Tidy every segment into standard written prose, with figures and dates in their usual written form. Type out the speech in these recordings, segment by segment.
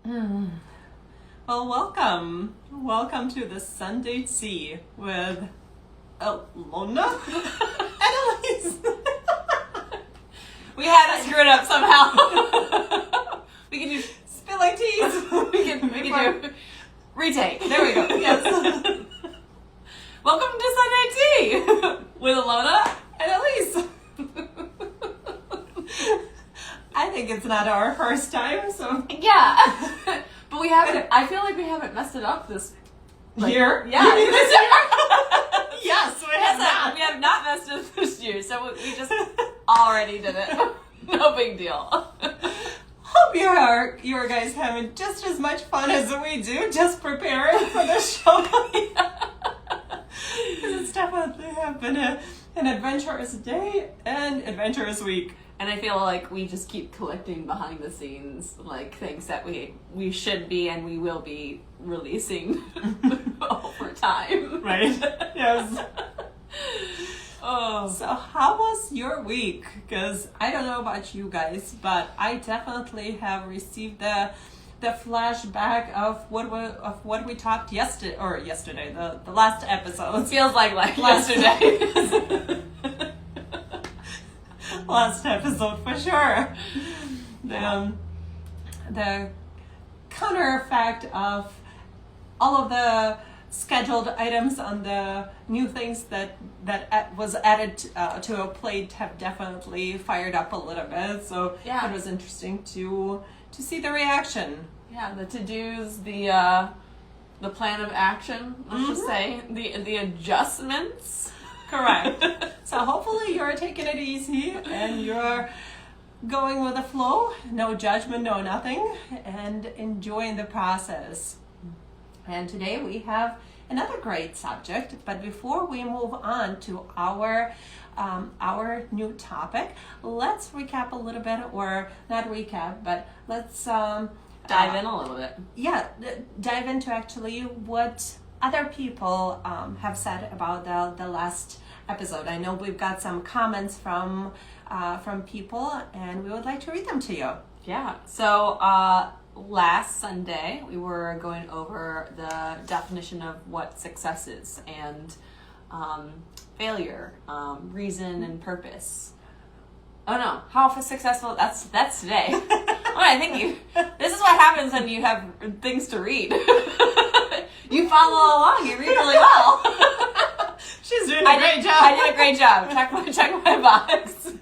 Mm. Well, welcome. Welcome to the Sunday Tea with Alona Aleece. We had to screw it up somehow. We can do Spilling teas. we can do retake. There we go. Yes. Welcome to Sunday Tea with Alona And Aleece. I think it's not our first time, so Yeah. But we haven't. I feel like we haven't messed it up this year. Yeah. You mean this year? Yes, we have Yes, not. we have not messed it up this year, so we just already did it. No big deal. Hope you guys having just as much fun as we do, just preparing for the show. Because it's definitely have been an adventurous day and adventurous week. And I feel like we just keep collecting behind the scenes, like things that we should be and we will be releasing over time. Right? Yes. Oh. So how was your week? Because I don't know about you guys, but I definitely have received the flashback of what we talked yesterday, the last episode. It feels like yesterday. Last episode for sure. The counter effect of all of the scheduled items on the new things that was added to a plate have definitely fired up a little bit. So Yeah. it was interesting to see the reaction. Yeah, the to-dos, the plan of action, let's just say, the adjustments. Correct. So hopefully you're taking it easy and you're going with the flow, no judgment, no nothing, and enjoying the process. And today we have another great subject, but before we move on to our new topic, let's recap a little bit, or not recap, but let's Dive in a little bit. Yeah, dive into actually what other people have said about the last episode. I know we've got some comments from people, and we would like to read them to you. Yeah. So last Sunday we were going over the definition of what success is and failure, reason and purpose. Oh no, how successful? That's today. I think this is what happens when you have things to read. You follow along. You read really well. She's doing a great job. I did a great job. Check my box.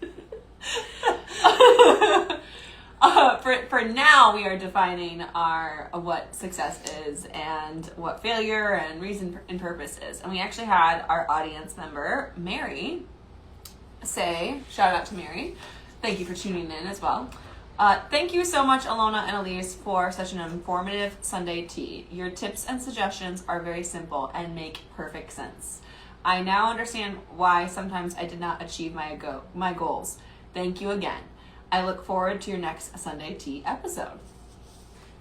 For now, we are defining what success is and what failure and reason and purpose is. And we actually had our audience member, Mary, say, shout out to Mary. Thank you for tuning in as well. Thank you so much, Alona and Aleece, for such an informative Sunday tea. Your tips and suggestions are very simple and make perfect sense. I now understand why sometimes I did not achieve my goals. Thank you again. I look forward to your next Sunday tea episode.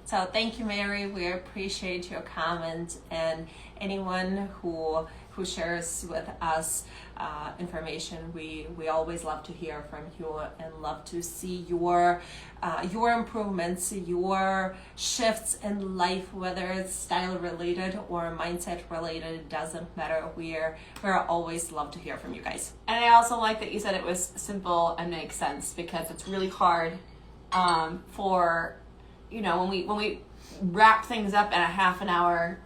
So thank you, Mary. We appreciate your comment, and anyone who shares with us information. We always love to hear from you and love to see your improvements, your shifts in life, whether it's style related or mindset related. It doesn't matter. We're always love to hear from you guys. And I also like that you said it was simple and makes sense, because it's really hard for, when we wrap things up in a half an hour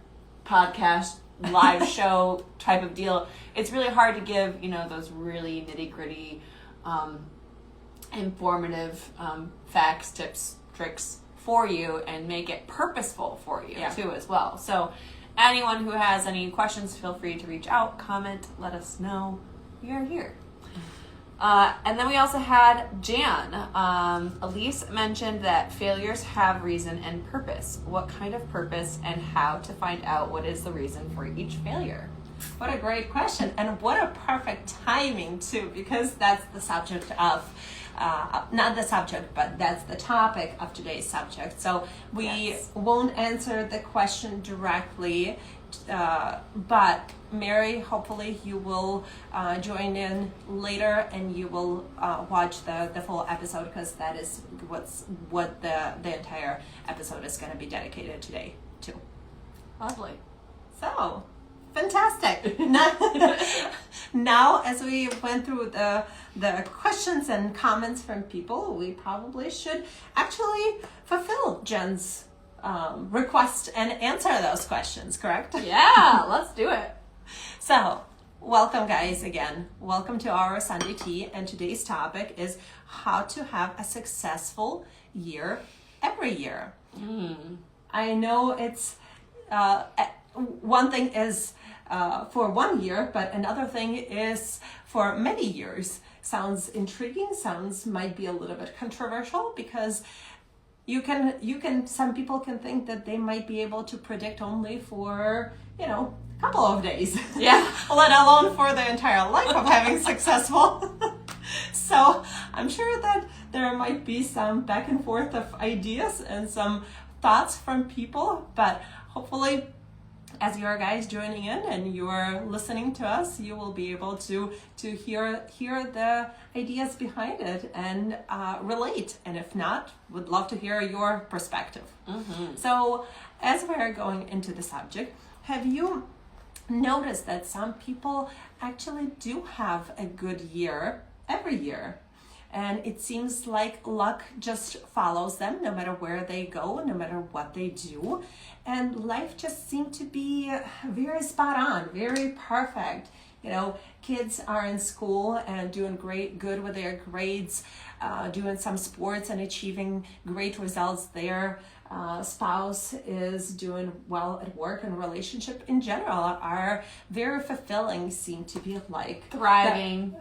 podcast live show type of deal, it's really hard to give those really nitty-gritty informative facts, tips, tricks for you and make it purposeful for you too as well. So anyone who has any questions, feel free to reach out, comment, let us know. We are here. And then we also had Jan. Aleece mentioned that failures have reason and purpose. What kind of purpose, and how to find out what is the reason for each failure? What a great question, and what a perfect timing too, because that's the subject of not the subject, but that's the topic of today's subject. So we won't answer the question directly But Mary, hopefully you will join in later and you will watch the full episode, because that is what the entire episode is going to be dedicated today to. Lovely. So, fantastic. Now, as we went through the questions and comments from people, we probably should actually fulfill Jen's request and answer those questions, correct? Yeah, let's do it. So, welcome guys again. Welcome to our Sunday Tea, and today's topic is how to have a successful year every year. I know it's one thing is for 1 year, but another thing is for many years. Sounds intriguing, might be a little bit controversial, because some people can think that they might be able to predict only for, a couple of days. Yeah. Let alone for the entire life of having successful. So I'm sure that there might be some back and forth of ideas and some thoughts from people, but hopefully as you are guys joining in and you're listening to us, you will be able to hear the ideas behind it and relate. And if not, would love to hear your perspective. So as we are going into the subject, have you noticed that some people actually do have a good year every year? And it seems like luck just follows them no matter where they go, no matter what they do. And life just seemed to be very spot on, very perfect. Kids are in school and doing good with their grades, doing some sports and achieving great results there. Spouse is doing well at work, and relationship in general are very fulfilling, seem to be like Thriving,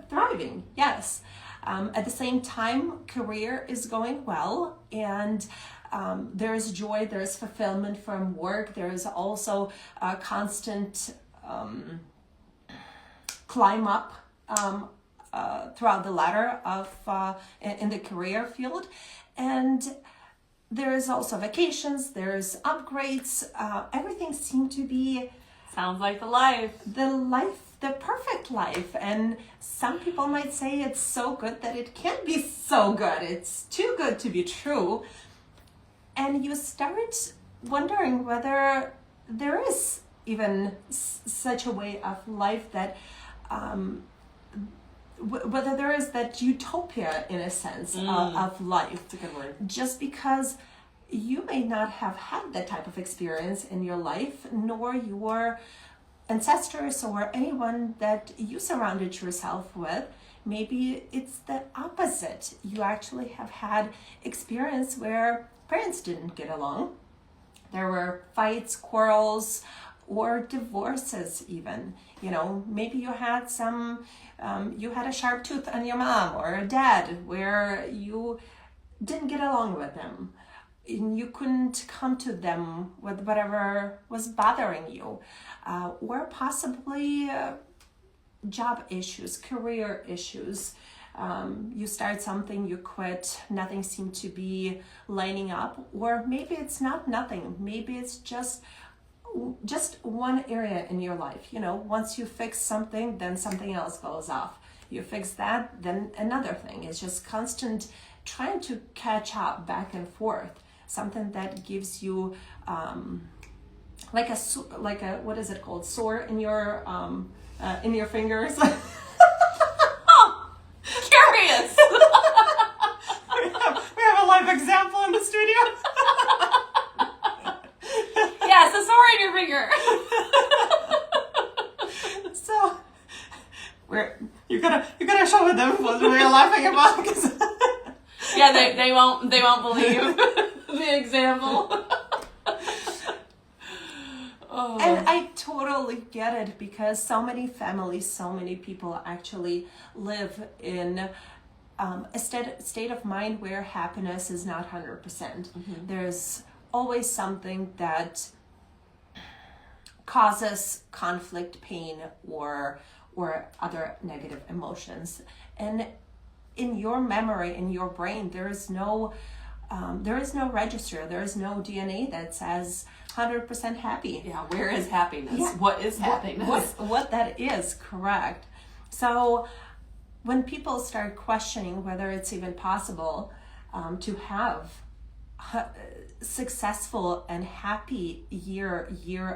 yes. At the same time, career is going well, and there's joy, there's fulfillment from work. There's also a constant climb up throughout the ladder of in the career field, and there's also vacations, there's upgrades. Everything seemed to be sounds like the perfect life. And some people might say it's so good that it can't be so good. It's too good to be true. And you start wondering whether there is even such a way of life that whether there is that utopia in a sense of life. That's a good word. Just because you may not have had that type of experience in your life, nor your ancestors or anyone that you surrounded yourself with. Maybe it's the opposite. You actually have had experience where parents didn't get along. There were fights, quarrels, or divorces even. Maybe you had you had a sharp tooth on your mom or a dad where you didn't get along with them. And you couldn't come to them with whatever was bothering you, or possibly job issues, career issues. You start something, you quit, nothing seemed to be lining up, or maybe it's not nothing. Maybe it's just one area in your life. Once you fix something, then something else goes off. You fix that, then another thing. It's just constant trying to catch up back and forth. Something that gives you like a what is it called, sore in your fingers. Curious. we have a live example in the studio. Yes, a sore in your finger. So you gotta show them what we're laughing about. Yeah, they won't believe the example. Oh. And I totally get it, because so many families, so many people actually live in a state of mind where happiness is not 100%. There's always something that causes conflict, pain, or other negative emotions. And in your memory, in your brain, there is no there is no register. There is no DNA that says 100% happy. Yeah, where is happiness? Yeah. What is happiness? What that is, correct. So when people start questioning whether it's even possible to have successful and happy year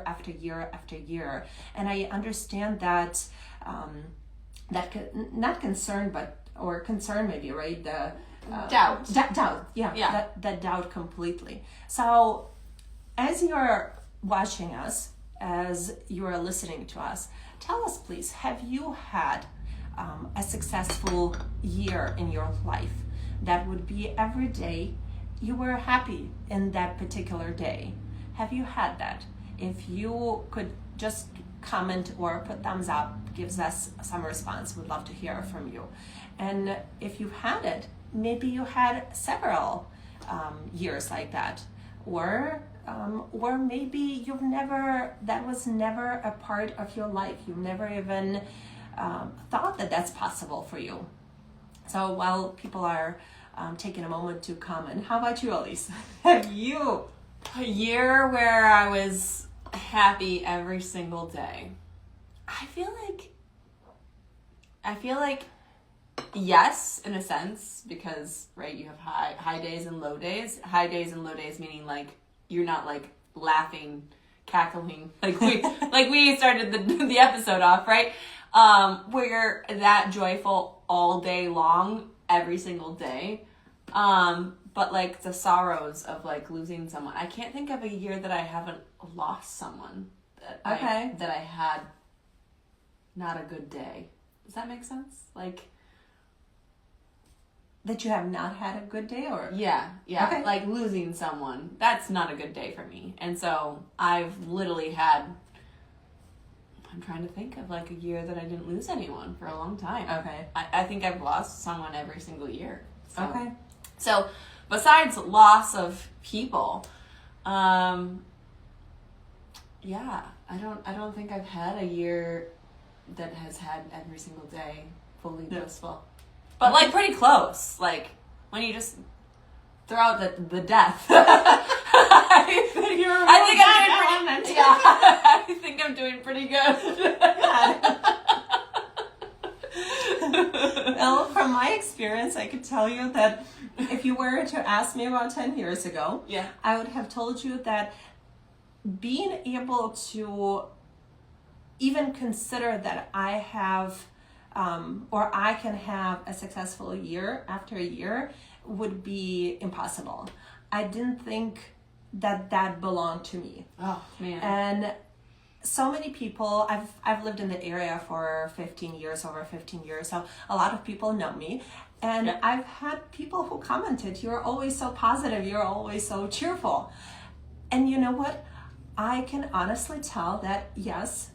after year after year, and I understand that not concern, or concern maybe, right? The doubt. Doubt, yeah. That doubt completely. So as you're watching us, as you're listening to us, tell us please, have you had a successful year in your life that would be every day you were happy in that particular day? Have you had that? If you could just comment or put thumbs up, gives us some response. We'd love to hear from you. And if you've had it, maybe you had several years like that, or maybe that was never a part of your life. You never even thought that that's possible for you. So while people are taking a moment to comment, how about you, Aleece? Have you a year where I was happy every single day? I feel like yes, in a sense, because right, you have high days and low days. High days and low days meaning like you're not like laughing, cackling like we started the episode off, right? Where that joyful all day long, every single day. But like the sorrows of like losing someone. I can't think of a year that I haven't lost someone that I had not a good day. Does that make sense? Like that you have not had a good day, or yeah, okay. Like losing someone, that's not a good day for me. And so I've literally had, I'm trying to think of like a year that I didn't lose anyone for a long time. Okay. I think I've lost someone every single year. So. Okay. So besides loss of people, I don't think I've had a year that has had every single day fully blissful. But like pretty close. Like when you just throw out the death. I think I'm doing pretty good. Well, from my experience, I could tell you that if you were to ask me about 10 years ago, I would have told you that being able to even consider that I have or I can have a successful year after a year would be impossible. I didn't think that belonged to me. Oh man. And so many people, I've lived in the area for over 15 years, so a lot of people know me. And I've had people who commented, you're always so positive, you're always so cheerful. And you know what? I can honestly tell that, yes,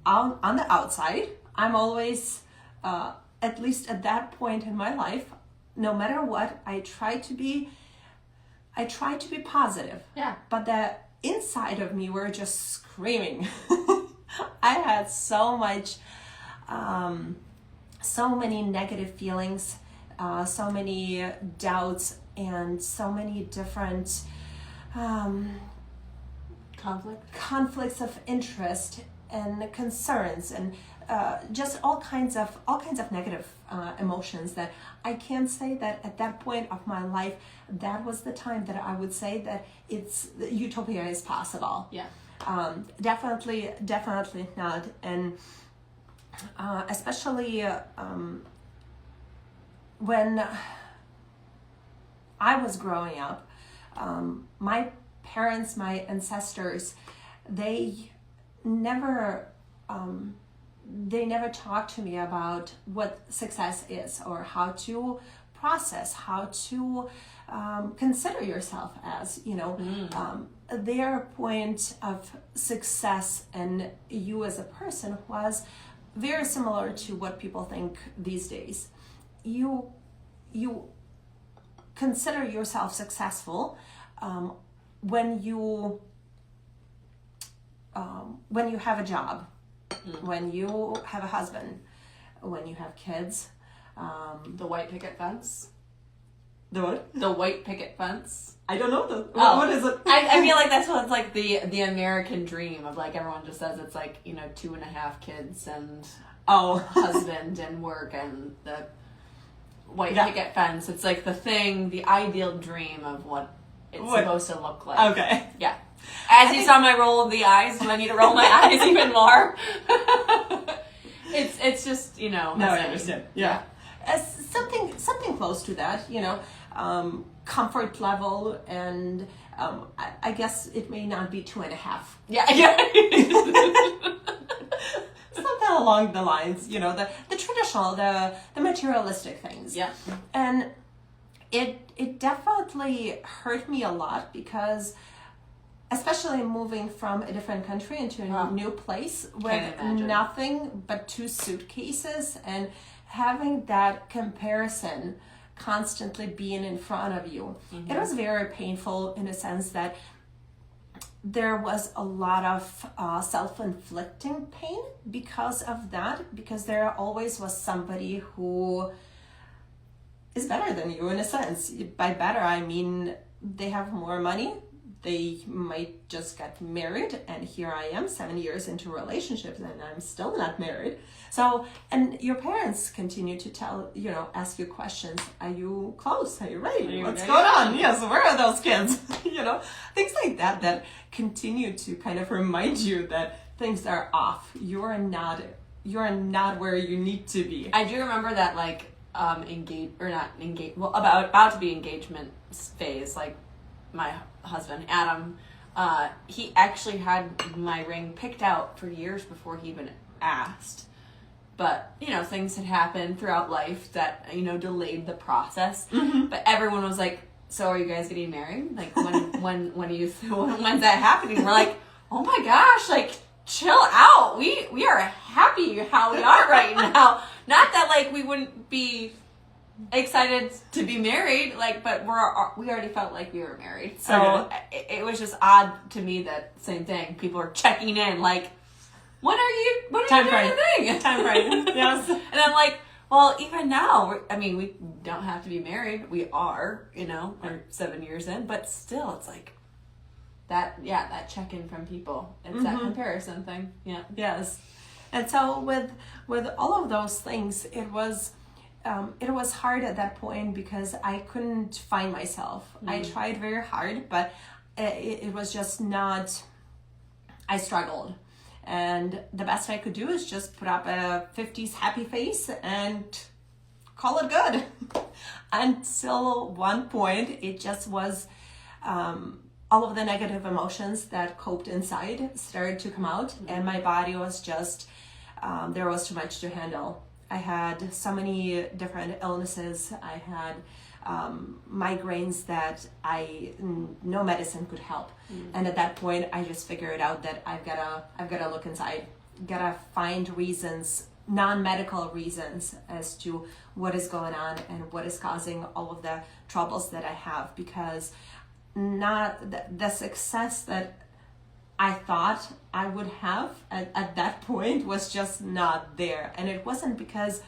on the outside, I'm always, at least at that point in my life, no matter what, I try to be positive. Yeah. But the inside of me were just screaming. I had so many negative feelings, so many doubts, and so many different conflicts of interest and concerns, and just all kinds of negative emotions that I can say that at that point of my life, that was the time that I would say that utopia is possible. Yeah. Definitely not. And especially when I was growing up, my parents, my ancestors, they never talked to me about what success is, or how to process, how to consider yourself as, their point of success and you as a person was very similar to what people think these days. You consider yourself successful when you have a job, when you have a husband, when you have kids. The white picket fence. The what? The white picket fence. I don't know. Oh. What is it? I feel like that's what's like the American dream of like everyone just says it's like 2.5 kids and husband and work and the white picket fence. It's like the ideal dream of what it's supposed to look like. Okay. Yeah. As you saw my roll of the eyes, do I need to roll my eyes even more? It's just No, I understand. Yeah. Something close to that, comfort level, and I guess it may not be 2.5. Yeah. Something along the lines, the traditional, the materialistic things. Yeah. And it definitely hurt me a lot because, especially moving from a different country into a new place with nothing but 2 suitcases and having that comparison constantly being in front of you. Mm-hmm. It was very painful in a sense that there was a lot of self-inflicting pain because of that, because there always was somebody who is better than you in a sense. By better, I mean they have more money. They might just get married, and here I am 7 years into relationships and I'm still not married. So, and your parents continue to ask you questions. Are you close? Are you ready? What's going on? Yes, where are those kids? Things like that continue to kind of remind you that things are off. You're not where you need to be. I do remember that about to be engagement phase, like my husband Adam, he actually had my ring picked out for years before he even asked, but things had happened throughout life that delayed the process. Mm-hmm. But everyone was like, so are you guys getting married? Like when's that happening? We're like, oh my gosh, like chill out, we are happy how we are right now. Not that like we wouldn't be excited to be married, but we already felt like we were married. So it was just odd to me that same thing. People are checking in like, when are you doing the thing? Time frame. Yes. And I'm like, well, even now, we don't have to be married. We are, we're 7 years in, but still, it's like that check-in from people. It's that comparison thing. Yeah. Yes. And so with all of those things, it was hard at that point because I couldn't find myself. Mm. I tried very hard, but it was just not, I struggled. And the best I could do is just put up a 50s happy face and call it good. Until one point, it just was, all of the negative emotions that coped inside started to come out, and my body was just, there was too much to handle. I had so many different illnesses. I had migraines that no medicine could help. Mm. And at that point, I just figured out that I've gotta look inside, gotta find reasons, non-medical reasons as to what is going on and what is causing all of the troubles that I have, because not the success that I thought I would have at that point was just not there. And it wasn't because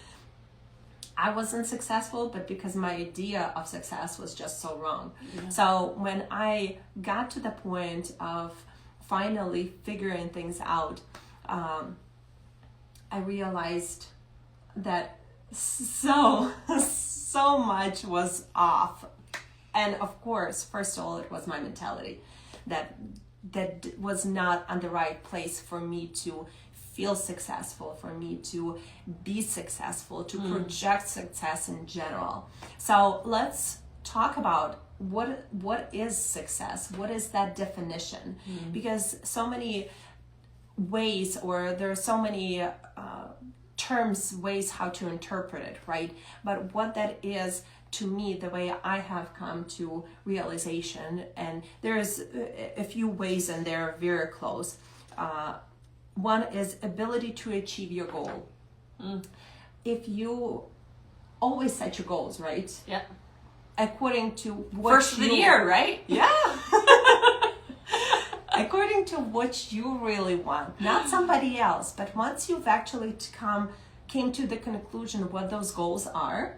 I wasn't successful, but because my idea of success was just so wrong. Yeah. So when I got to the point of finally figuring things out, I realized that so much was off. And of course, first of all, it was my mentality that was not on the right place for me to feel successful, for me to be successful, to project success in general. So let's talk about what is success? What is that definition? Because so many ways, or there are so many ways how to interpret it, right? But what that is, to me, the way I have come to realization, and there's a few ways and they're very close. One is ability to achieve your goal. If you always set your goals, right? Yeah. According to what first of the year, right? Yeah. According to what you really want, not somebody else, but once you've actually came to the conclusion of what those goals are,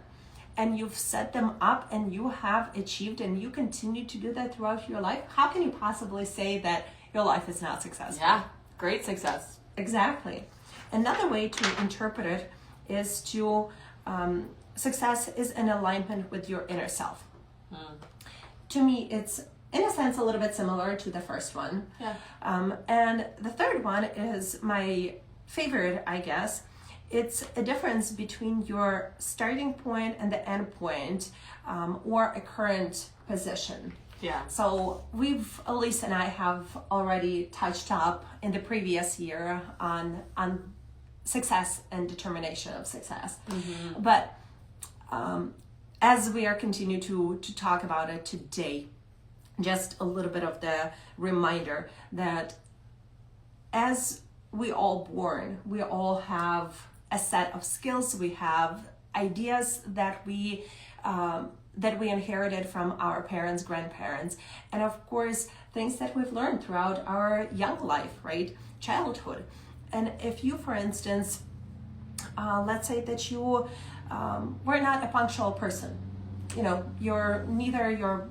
and you've set them up and you have achieved and you continue to do that throughout your life, how can you possibly say that your life is not successful? Yeah, great success. Exactly. Another way to interpret it is to success is in alignment with your inner self. To me, it's in a sense a little bit similar to the first one. Yeah. And the third one is my favorite, I guess. It's a difference between your starting point and the end point, or a current position. Yeah. So Aleece and I have already touched up in the previous year on success and determination of success. Mm-hmm. But as we are continue to talk about it today, just a little bit of the reminder that as we all born, we all have a set of skills, we have ideas that we inherited from our parents, grandparents, and of course things that we've learned throughout our young life, right? Childhood. And if you, for instance, let's say that you were not a punctual person, neither your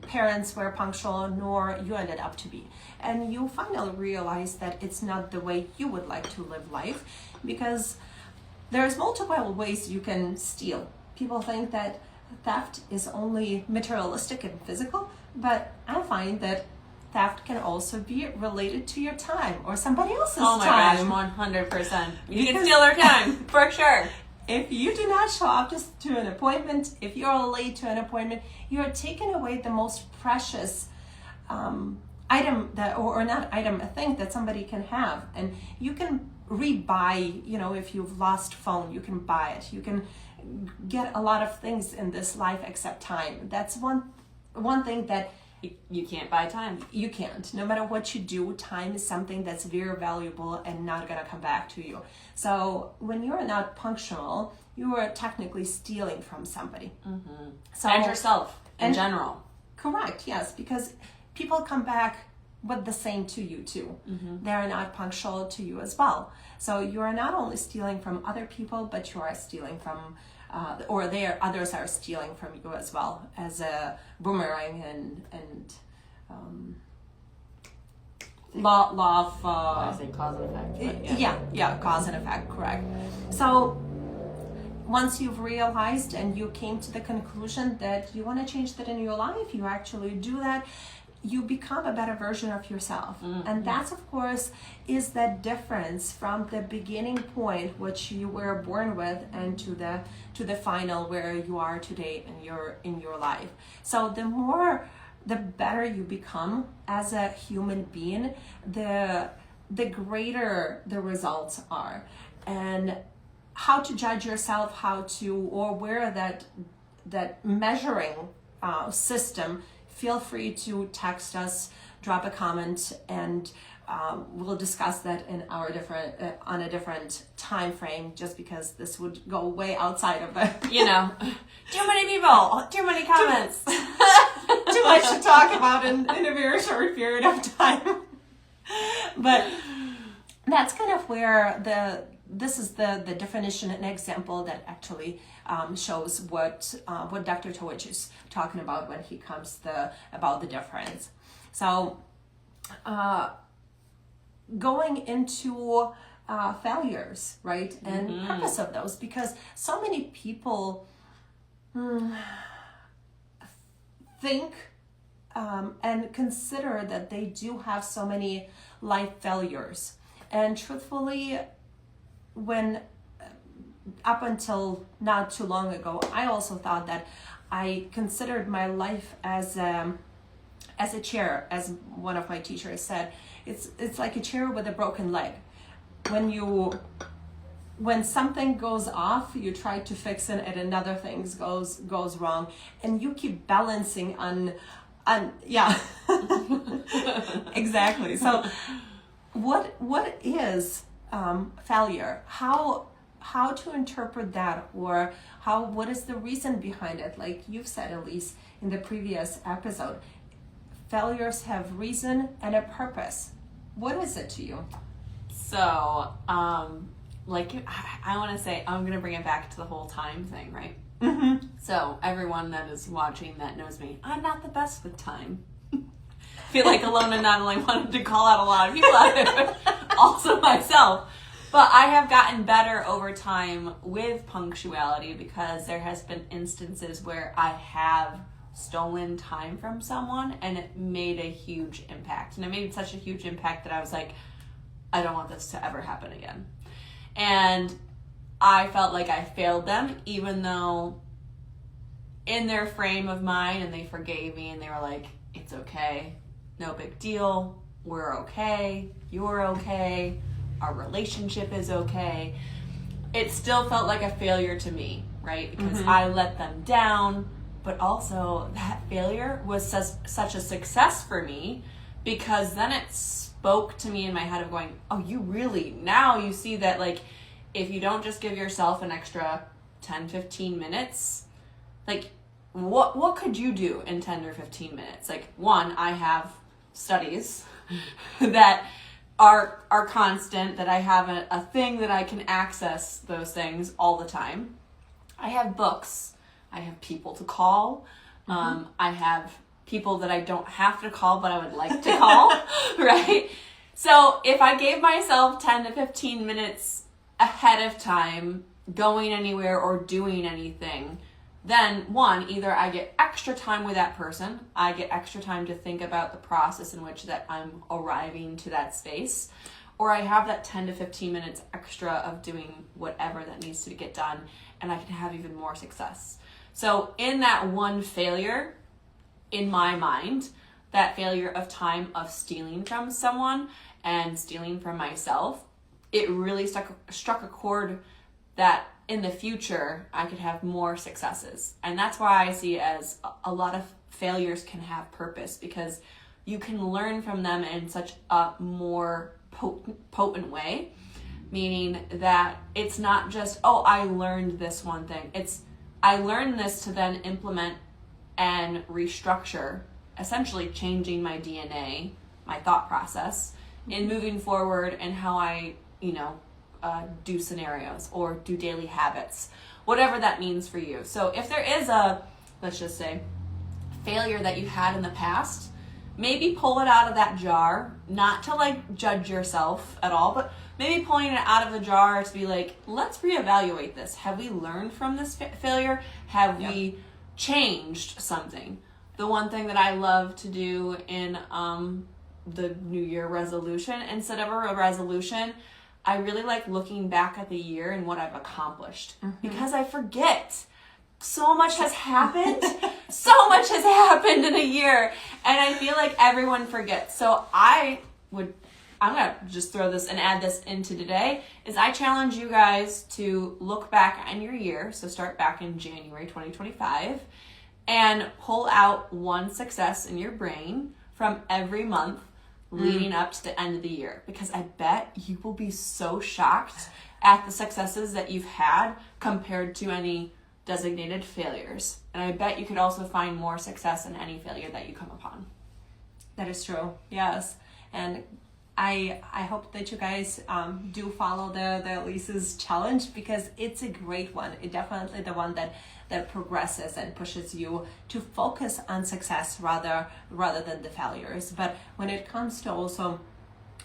parents were punctual nor you ended up to be, and you finally realize that it's not the way you would like to live life, because there's multiple ways you can steal. People think that theft is only materialistic and physical, but I find that theft can also be related to your time or somebody else's time. Oh my gosh, 100%. You can steal their time, for sure. If you do not show up just to an appointment, if you're late to an appointment, you are taking away the most precious item a thing that somebody can have. And you can rebuy, if you've lost phone, you can buy it. You can get a lot of things in this life except time. That's one thing that you can't buy time. You can't. No matter what you do, time is something that's very valuable and not going to come back to you. So when you're not punctual, you are technically stealing from somebody. Mm-hmm. And yourself in general. Correct, yes, because people come back with the same to you too. Mm-hmm. They're not punctual to you as well. So you are not only stealing from other people, but you are stealing from others are stealing from you as well, as a boomerang and law of I say cause and effect. Yeah, cause and effect, correct. So once you've realized and you came to the conclusion that you want to change that in your life, you actually do that, you become a better version of yourself. Mm-hmm. And that's, of course, is that difference from the beginning point, which you were born with, and to the final where you are today in your life. So the better you become as a human being, the greater the results are. And how to judge yourself, where that measuring system, feel free to text us, drop a comment, and we'll discuss that in our on a different time frame, just because this would go way outside of the too many people, too many comments, too much to talk about in a very short period of time. But that's kind of where this is the definition and example that actually shows what Dr. Towich is talking about when he comes about the difference. So going into failures, right, and purpose of those, because so many people think and consider that they do have so many life failures, and truthfully, when up until not too long ago, I also thought that I considered my life as a chair, as one of my teachers said. It's like a chair with a broken leg. When something goes off, you try to fix it, and another thing goes wrong, and you keep balancing on exactly. So what is failure? How to interpret that, or what is the reason behind it? Like you've said, Aleece, in the previous episode, failures have reason and a purpose. What is it to you? So, I want to say, I'm going to bring it back to the whole time thing, right? Mm-hmm. So everyone that is watching that knows me, I'm not the best with time. I feel like Alona not only wanted to call out a lot of people out there, but also myself. But I have gotten better over time with punctuality because there has been instances where I have stolen time from someone and it made a huge impact. And it made such a huge impact that I was like, I don't want this to ever happen again. And I felt like I failed them, even though in their frame of mind, and they forgave me and they were like, it's okay, no big deal, we're okay, you're okay, our relationship is okay. It still felt like a failure to me, right? Because I let them down, but also that failure was such a success for me because then it spoke to me in my head of going, oh, you really, now you see that like, if you don't just give yourself an extra 10, 15 minutes, like what could you do in 10 or 15 minutes? Like one, I have studies that are constant, that I have a thing that I can access those things all the time. I have books. I have people to call. I have people that I don't have to call, but I would like to call, right? So if I gave myself 10 to 15 minutes ahead of time going anywhere or doing anything, then one, either I get extra time with that person, I get extra time to think about the process in which that I'm arriving to that space, or I have that 10 to 15 minutes extra of doing whatever that needs to get done, and I can have even more success. So in that one failure, in my mind, that failure of time of stealing from someone and stealing from myself, it really struck a chord that in the future I could have more successes. And that's why I see it as a lot of failures can have purpose, because you can learn from them in such a more potent way, meaning that it's not just, oh, I learned this one thing. It's, I learned this to then implement and restructure, essentially changing my DNA, my thought process, in moving forward and how I, do scenarios or do daily habits, whatever that means for you. So if there is a, let's just say, failure that you had in the past, maybe pull it out of that jar, not to like judge yourself at all, but maybe pulling it out of the jar to be like, let's reevaluate this. Have we learned from this failure? Have we changed something? The one thing that I love to do in the New Year resolution, instead of a resolution, I really like looking back at the year and what I've accomplished, because I forget. So much has happened. So much has happened in a year, and I feel like everyone forgets. So I'm gonna just throw this and add this into today, is I challenge you guys to look back on your year. So start back in January 2025 and pull out one success in your brain from every month leading up to the end of the year, because I bet you will be so shocked at the successes that you've had compared to any designated failures. And I bet you could also find more success in any failure that you come upon. That is true. Yes. And I hope that you guys do follow the Aleece's challenge, because it's a great one. It definitely the one that progresses and pushes you to focus on success rather than the failures. But when it comes to also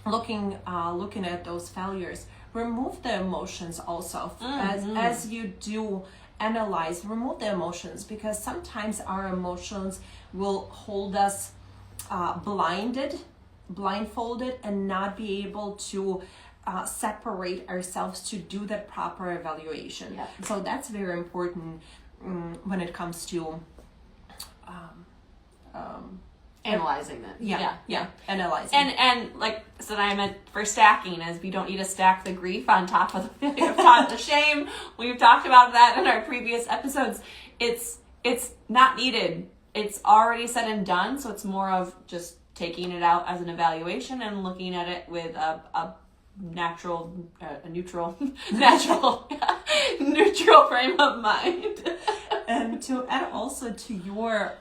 looking at those failures, remove the emotions also. As you do analyze, remove the emotions, because sometimes our emotions will hold us blindfolded and not be able to separate ourselves to do that proper evaluation. Yeah. So that's very important when it comes to Analyzing it. Yeah. Analyzing. And like so I meant for stacking, is we don't need to stack the grief on top of the failure, on top of the shame. We've talked about that in our previous episodes. It's not needed. It's already said and done, so it's more of just taking it out as an evaluation and looking at it with a neutral frame of mind. And to add also to your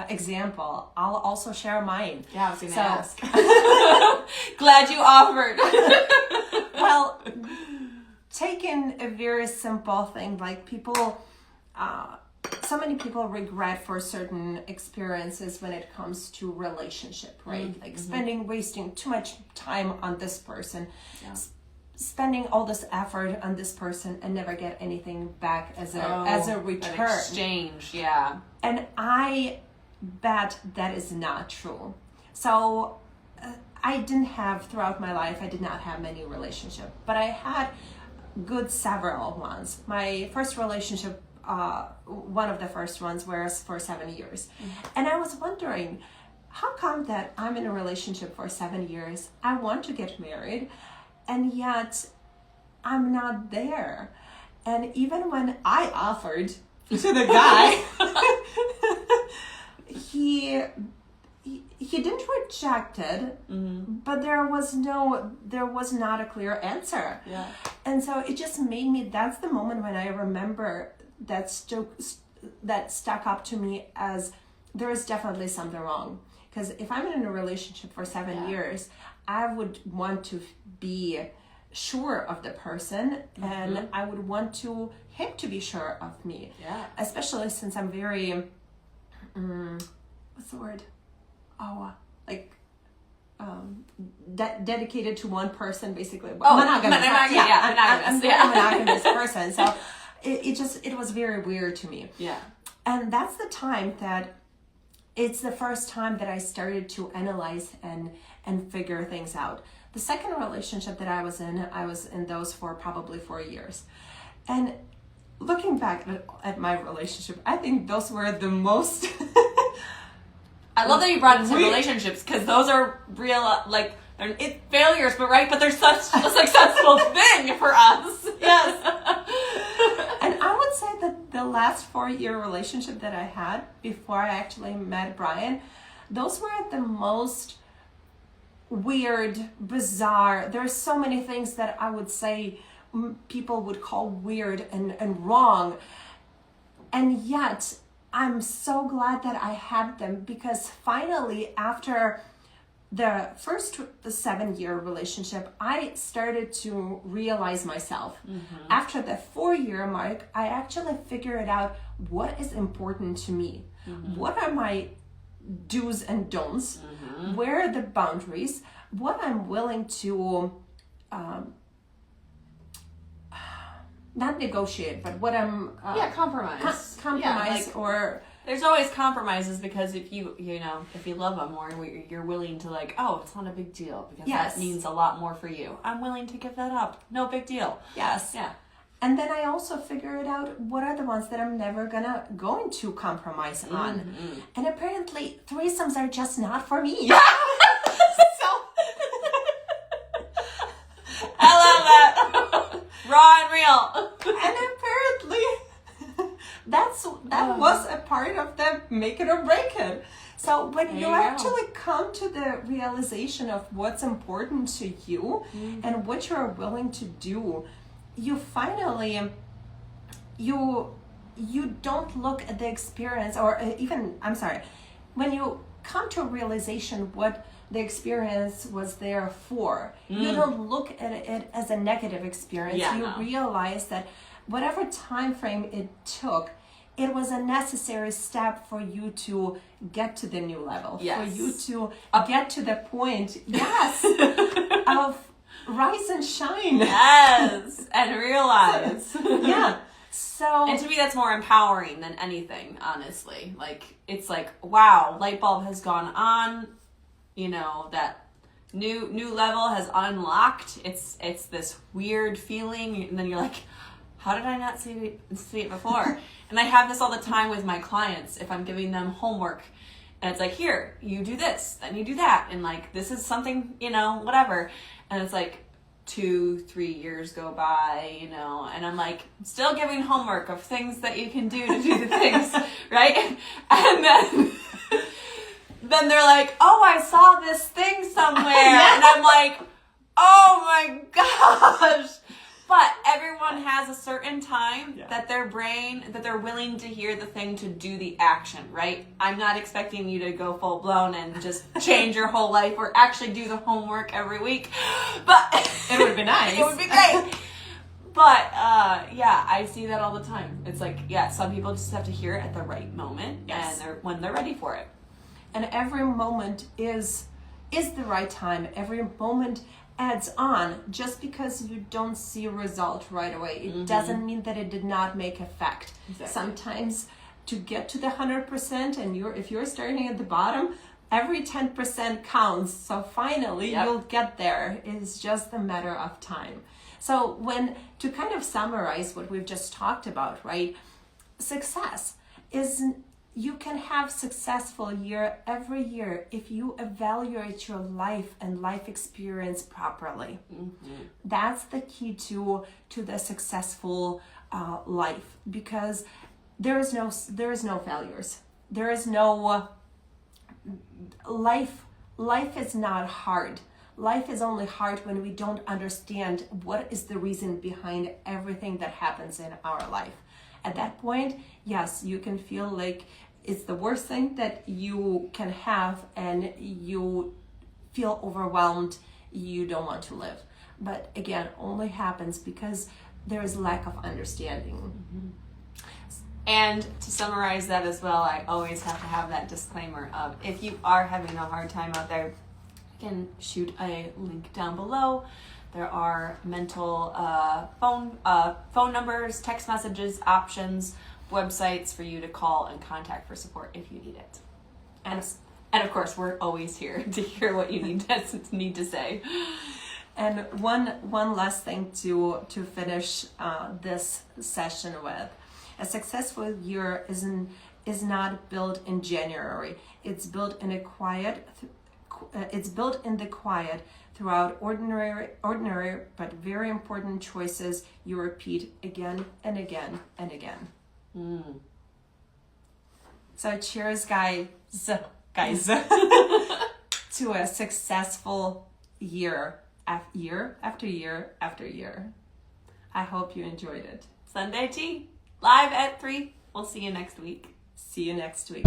example, I'll also share mine. Yeah, I was going to ask. Glad you offered. Well, taking a very simple thing, like people so many people regret for certain experiences when it comes to relationship, right? Like wasting too much time on this person, spending all this effort on this person and never get anything back as a return. An exchange, yeah. And I bet that is not true. So I didn't have, throughout my life, I did not have many relationships, but I had good several ones. My first relationship, one of the first ones, was for 7 years. And I was wondering, how come that I'm in a relationship for 7 years, I want to get married, and yet I'm not there? And even when I offered to the guy, he didn't reject it, but there was not a clear answer. Yeah. And so it just made me, that's the moment when I remember that stuck up to me as there is definitely something wrong. Because if I'm in a relationship for 7 years, I would want to be sure of the person, and I would want him to be sure of me. Yeah. Especially since I'm very, what's the word? Dedicated to one person, basically. Monogamous. I'm a very monogamous person. So it was very weird to me. Yeah. And that's the time that it's the first time that I started to analyze and figure things out. The second relationship that I was in those for probably 4 years. And looking back at my relationship, I think those were the most... I love that you brought into relationships, because those are real, like, they're failures, but they're such a successful thing for us. Yes. And I would say that the last 4-year relationship that I had before I actually met Brian, those were the most weird, bizarre. There's so many things that I would say people would call weird and wrong. And yet, I'm so glad that I had them, because finally, after the first 7-year relationship, I started to realize myself. After the 4-year mark, I actually figured out what is important to me. What are my do's and don'ts? Where are the boundaries? What I'm willing to not negotiate, but what I'm compromise. Compromise, or there's always compromises, because if you love them more, you're willing to, like, oh, it's not a big deal because that means a lot more for you. I'm willing to give that up. No big deal. Yes. Yeah. And then I also figured out what are the ones that I'm never going to compromise on. And apparently threesomes are just not for me. I love that. Raw and real. And apparently that was a part of the make it or break it. So when you actually come to the realization of what's important to you and what you're willing to do, you finally, you don't look at the experience, or even, when you come to a realization what the experience was there for, you don't look at it as a negative experience. Realize that whatever time frame it took, it was a necessary step for you to get to the new level, for you to get to the point, of rise and shine. Yes, and realize. So, and to me, that's more empowering than anything, honestly. Like, it's like, wow, light bulb has gone on. That new level has unlocked. It's this weird feeling, and then you're like, how did I not see it before? And I have this all the time with my clients if I'm giving them homework, and it's like, here, you do this, then you do that, and like, this is something, whatever, and it's like 2-3 years go by, and I'm like, still giving homework of things that you can do to do the things, right? And then they're like, oh, I saw this thing somewhere. And I'm like, oh my gosh. But everyone has a certain time that their brain, that they're willing to hear the thing to do the action, right? I'm not expecting you to go full blown and just change your whole life or actually do the homework every week. But it would be nice. It would be great. But yeah, I see that all the time. It's like, yeah, some people just have to hear it at the right moment, Yes. and when they're ready for it. And every moment is the right time. Every moment adds on. Just because you don't see a result right away, it doesn't mean that it did not make effect. Exactly. Sometimes to get to the 100%, and if you're starting at the bottom, every 10% counts. So finally you'll get there. It's just a matter of time. So to kind of summarize what we've just talked about, right? Success is, you can have successful year every year if you evaluate your life and life experience properly. That's the key to the successful life, because there is no failures. There is no life is not hard. Life is only hard when we don't understand what is the reason behind everything that happens in our life. At that point, yes, you can feel like it's the worst thing that you can have, and you feel overwhelmed, you don't want to live. But again, only happens because there is lack of understanding. And to summarize that as well, I always have to have that disclaimer of, if you are having a hard time out there, you can shoot a link down below. There are mental phone numbers, text messages, options, websites for you to call and contact for support if you need it. And of course, we're always here to hear what you need to say. And one last thing to finish this session with: a successful year is not built in January. It's built in the quiet throughout ordinary but very important choices you repeat again and again and again. So cheers, guys, to a successful year after year after year. I hope you enjoyed it. Sunday tea, live at 3. We'll see you next week. See you next week.